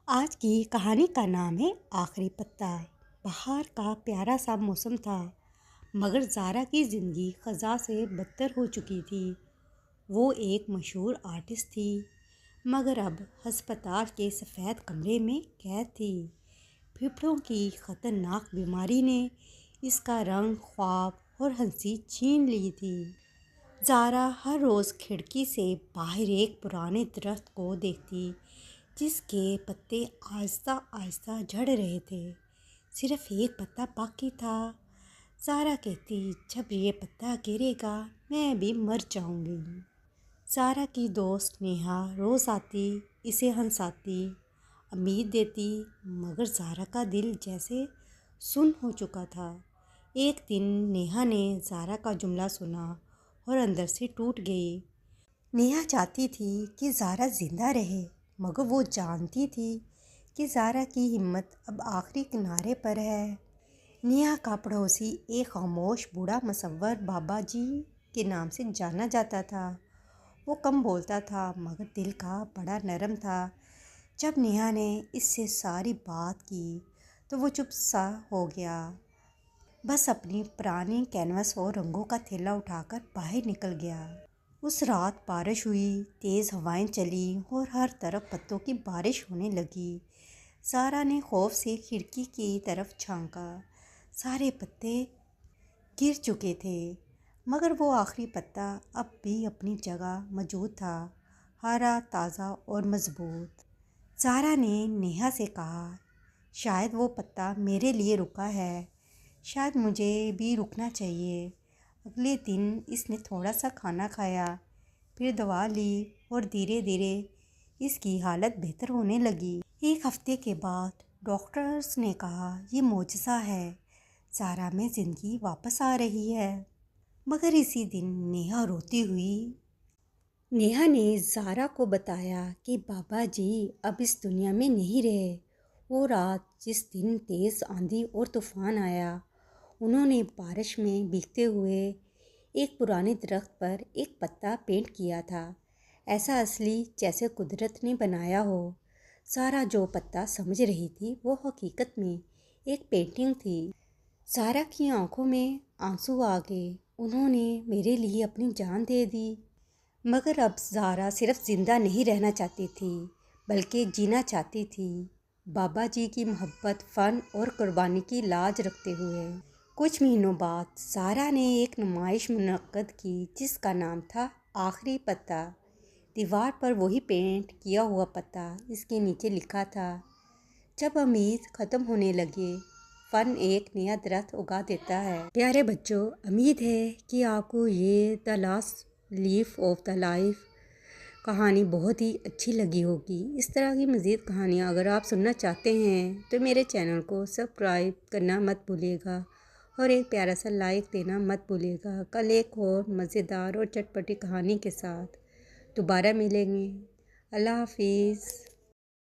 आज की कहानी का नाम है आखिरी पत्ता। बाहर का प्यारा सा मौसम था, मगर ज़ारा की ज़िंदगी ख़ज़ा से बदतर हो चुकी थी। वो एक मशहूर आर्टिस्ट थी, मगर अब हस्पताल के सफ़ेद कमरे में कैद थी। फेफड़ों की ख़तरनाक बीमारी ने इसका रंग, ख्वाब और हंसी छीन ली थी। ज़ारा हर रोज़ खिड़की से बाहर एक पुराने दरख्त को देखती, जिसके पत्ते आहिस्ता आहिस्ता झड़ रहे थे। सिर्फ एक पत्ता बाकी था। ज़ारा कहती, जब ये पत्ता गिरेगा मैं भी मर जाऊंगी। ज़ारा की दोस्त नेहा रोज़ आती, इसे हंसाती, उम्मीद देती, मगर ज़ारा का दिल जैसे सुन्न हो चुका था। एक दिन नेहा ने ज़ारा का जुमला सुना और अंदर से टूट गई। नेहा चाहती थी कि ज़ारा जिंदा रहे, मगर वो जानती थी कि ज़ारा की हिम्मत अब आखिरी किनारे पर है। नेहा का पड़ोसी एक खामोश बूढ़ा मुसव्वर बाबा जी के नाम से जाना जाता था। वो कम बोलता था, मगर दिल का बड़ा नरम था। जब नेहा ने इससे सारी बात की तो वो चुप सा हो गया, बस अपनी पुरानी कैनवस और रंगों का थैला उठाकर बाहर निकल गया। उस रात बारिश हुई, तेज़ हवाएं चली और हर तरफ पत्तों की बारिश होने लगी। ज़ारा ने खौफ से खिड़की की तरफ झांका। सारे पत्ते गिर चुके थे, मगर वो आखिरी पत्ता अब भी अपनी जगह मौजूद था, हरा, ताज़ा और मजबूत। ज़ारा ने नेहा से कहा, शायद वो पत्ता मेरे लिए रुका है, शायद मुझे भी रुकना चाहिए। अगले दिन इसने थोड़ा सा खाना खाया, फिर दवा ली और धीरे धीरे इसकी हालत बेहतर होने लगी। एक हफ्ते के बाद डॉक्टर्स ने कहा, ये मौजज़ा है, ज़ारा में ज़िंदगी वापस आ रही है। मगर इसी दिन नेहा ने ज़ारा को बताया कि बाबा जी अब इस दुनिया में नहीं रहे। वो रात जिस दिन तेज़ आंधी और तूफान आया, उन्होंने बारिश में भीगते हुए एक पुराने दरख्त पर एक पत्ता पेंट किया था, ऐसा असली जैसे कुदरत ने बनाया हो। सारा जो पत्ता समझ रही थी वो हकीकत में एक पेंटिंग थी। सारा की आंखों में आंसू आ गए। उन्होंने मेरे लिए अपनी जान दे दी। मगर अब ज़ारा सिर्फ ज़िंदा नहीं रहना चाहती थी, बल्कि जीना चाहती थी, बाबा जी की मोहब्बत, फ़न और कुर्बानी की लाज रखते हुए। कुछ महीनों बाद ज़ारा ने एक नुमाइश मुनक्कद की, जिसका नाम था आखिरी पत्ता। दीवार पर वही पेंट किया हुआ पत्ता, इसके नीचे लिखा था, जब उम्मीद ख़त्म होने लगे, फ़न एक नया दरख्त उगा देता है। प्यारे बच्चों, उम्मीद है कि आपको ये the last leaf of the life कहानी बहुत ही अच्छी लगी होगी। इस तरह की मज़ीद कहानियाँ अगर आप सुनना चाहते हैं तो मेरे चैनल को सब्सक्राइब करना मत भूलिएगा और एक प्यारा सा लाइक देना मत भूलिएगा। कल एक और मज़ेदार और चटपटी कहानी के साथ दोबारा मिलेंगे। अल्लाह हाफिज़।